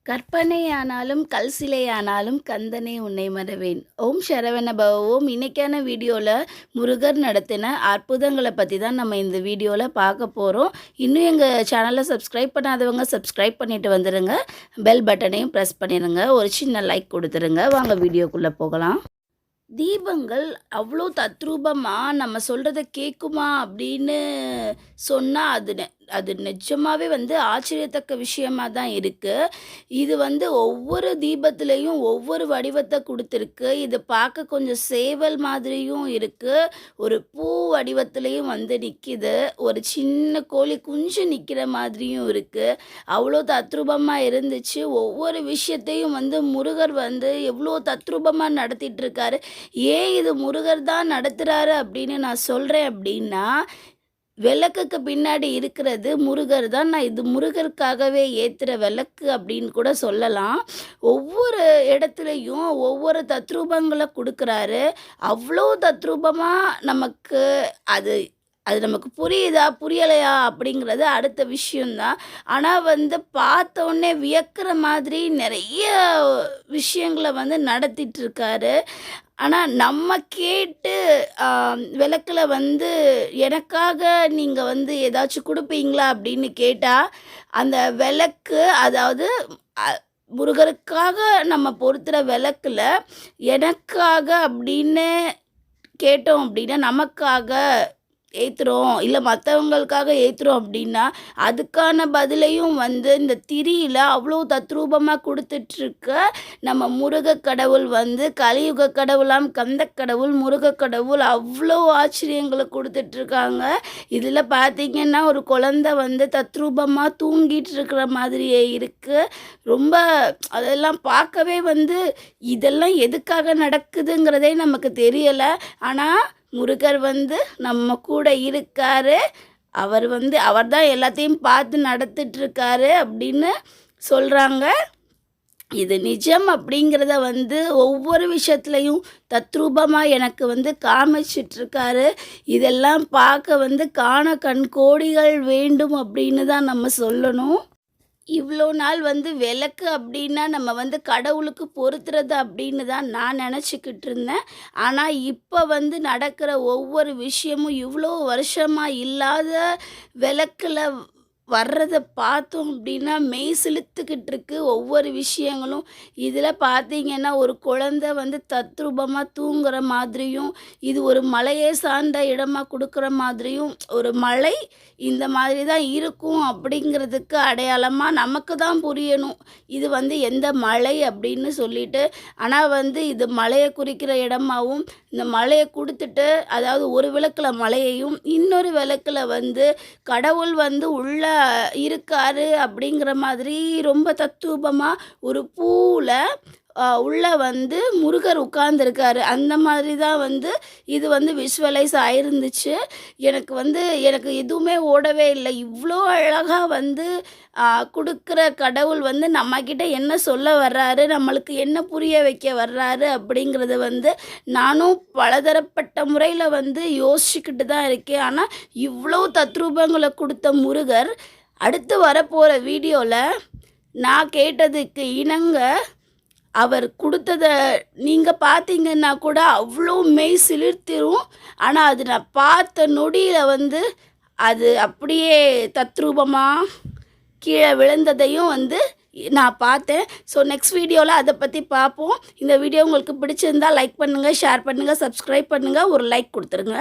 கற்பனையானாலும் கல் சிலையானாலும் கந்தனே உன்னை மறவேன். ஓம் சரவண பவ ஓம். இன்னைக்கான வீடியோவில் முருகர் நடத்தின அற்புதங்களை பற்றி தான் நம்ம இந்த வீடியோவில் பார்க்க போகிறோம். இன்னும் எங்கள் சேனலை சப்ஸ்கிரைப் பண்ணாதவங்க சப்ஸ்கிரைப் பண்ணிட்டு வந்துடுங்க. பெல் பட்டனையும் ப்ரெஸ் பண்ணிடுங்க. ஒரு சின்ன லைக் கொடுத்துருங்க. வாங்க வீடியோக்குள்ளே போகலாம். தீபங்கள் அவ்வளோ தத்ரூபமாக நம்ம சொல்கிறத கேட்குமா அப்படின்னு சொன்னால் அது நிஜமாகவே ஆச்சரியத்தக்க விஷயமாக தான் இருக்குது. இது ஒவ்வொரு தீபத்துலேயும் ஒவ்வொரு வடிவத்தை கொடுத்துருக்கு. இது பார்க்க கொஞ்சம் சேவல் மாதிரியும் இருக்குது, ஒரு பூ வடிவத்துலேயும் நிற்கிது, ஒரு சின்ன கோழி குஞ்சு நிற்கிற மாதிரியும் இருக்குது. அவ்வளோ தத்ரூபமாக இருந்துச்சு. ஒவ்வொரு விஷயத்தையும் முருகர் எவ்வளோ தத்ரூபமாக நடத்திட்டுருக்காரு. ஏன் இது முருகர் தான் நடத்துகிறாரு அப்படின்னு நான் சொல்கிறேன் அப்படின்னா, விளக்குக்கு பின்னாடி இருக்கிறது முருகர் தான். நான் இது முருகருக்காகவே ஏற்றுற விளக்கு அப்படின்னு கூட சொல்லலாம். ஒவ்வொரு இடத்துலையும் ஒவ்வொரு தத்ரூபங்களை கொடுக்குறாரு. அவ்வளோ தத்ரூபமாக நமக்கு அது அது நமக்கு புரியுதா புரியலையா அப்படிங்கிறது அடுத்த விஷயந்தான். ஆனால் பார்த்தோன்னே வியக்கிற மாதிரி நிறைய விஷயங்களை நடத்திட்டுருக்காரு. ஆனால் நம்ம கேட்டு விளக்கில் எனக்காக நீங்கள் ஏதாச்சும் கொடுப்பீங்களா அப்படின்னு கேட்டால், அந்த விளக்கு அதாவது முருகருக்காக நம்ம பொருத்துகிற விளக்கில் எனக்காக அப்படின்னு கேட்டோம் அப்படின்னா, நமக்காக ஏற்றுறோம் இல்லை மற்றவங்களுக்காக ஏற்றுறோம் அப்படின்னா, அதுக்கான பதிலையும் இந்த திரியில் அவ்வளோ தத்ரூபமாக கொடுத்துட்ருக்க நம்ம முருக கடவுள் கலியுக கடவுளாம் கந்த கடவுள் முருக கடவுள் அவ்வளோ ஆச்சரியங்களை கொடுத்துட்ருக்காங்க. இதில் பார்த்திங்கன்னா ஒரு குழந்தை தத்ரூபமாக தூங்கிட்டு இருக்கிற மாதிரியே இருக்குது. ரொம்ப அதெல்லாம் பார்க்கவே இதெல்லாம் எதுக்காக நடக்குதுங்கிறதே நமக்கு தெரியலை. ஆனால் முருகர் நம்ம கூட இருக்காரு. அவர் தான் எல்லாத்தையும் பார்த்து நடத்திட்டுருக்காரு அப்படின்னு சொல்கிறாங்க. இது நிஜம் அப்படிங்கிறத ஒவ்வொரு விஷயத்துலையும் தத்ரூபமாக எனக்கு காமிச்சிட்ருக்காரு. இதெல்லாம் பார்க்க காண கண் கோடிகள் வேண்டும் அப்படின்னு தான் நம்ம சொல்லணும். இவ்வளோ நாள் விளக்கு அப்படின்னா நம்ம கடவுளுக்கு பொருத்துறது அப்படின்னு தான் நான் நினச்சிக்கிட்டு இருந்தேன். ஆனால் இப்போ நடக்கிற ஒவ்வொரு விஷயமும் இவ்வளோ வருஷமாக இல்லாத விளக்கில் வர்றதை பார்த்தோம் அப்படின்னா மெய் சிலுத்துக்கிட்டு இருக்கு ஒவ்வொரு விஷயங்களும். இதில் பார்த்திங்கன்னா ஒரு குழந்தை தத்ரூபமாக தூங்குற மாதிரியும், இது ஒரு மலையை சார்ந்த இடமாக கொடுக்குற மாதிரியும், ஒரு மலை இந்த மாதிரி தான் இருக்கும் அப்படிங்கிறதுக்கு அடையாளமாக நமக்கு தான் புரியணும் இது எந்த மலை அப்படின்னு சொல்லிட்டு. ஆனால் இது மலையை குறிக்கிற இடமாகவும், இந்த மலையை கொடுத்துட்டு அதாவது ஒரு விளக்கில் மலையையும் இன்னொரு விளக்கில் கடவுள் உள்ள இருக்காரு அப்படிங்கிற மாதிரி ரொம்ப தத்ரூபமாக ஒரு பூவில் உள்ள முருகர் உட்கார்ந்துருக்காரு. அந்த மாதிரி தான் இது விஷுவலைஸ் ஆயிருந்துச்சு. எனக்கு எதுவுமே ஓடவே இல்லை. இவ்வளோ அழகாக கொடுக்குற கடவுள் நம்மக்கிட்ட என்ன சொல்ல வர்றாரு, நம்மளுக்கு என்ன புரிய வைக்க வர்றாரு அப்படிங்கிறது நானும் பலதரப்பட்ட முறையில் யோசிச்சுக்கிட்டு தான் இருக்கேன். ஆனால் இவ்வளோ தத்ரூபங்களை கொடுத்த முருகர் அடுத்து வரப்போகிற வீடியோவில் நான் கேட்டதுக்கு இணங்க அவர் கொடுத்ததை நீங்கள் பார்த்தீங்கன்னா கூட அவ்வளோ மெய் சிலிர்த்திரும். ஆனால் அது நான் பார்த்த நொடியில் அது அப்படியே தத்ரூபமாக கீழே விழுந்ததையும் நான் பார்த்தேன். ஸோ நெக்ஸ்ட் வீடியோவில் அதை பற்றி பார்ப்போம். இந்த வீடியோ உங்களுக்கு பிடிச்சிருந்தால் லைக் பண்ணுங்கள், ஷேர் பண்ணுங்கள், சப்ஸ்கிரைப் பண்ணுங்கள், ஒரு லைக் கொடுத்துருங்க.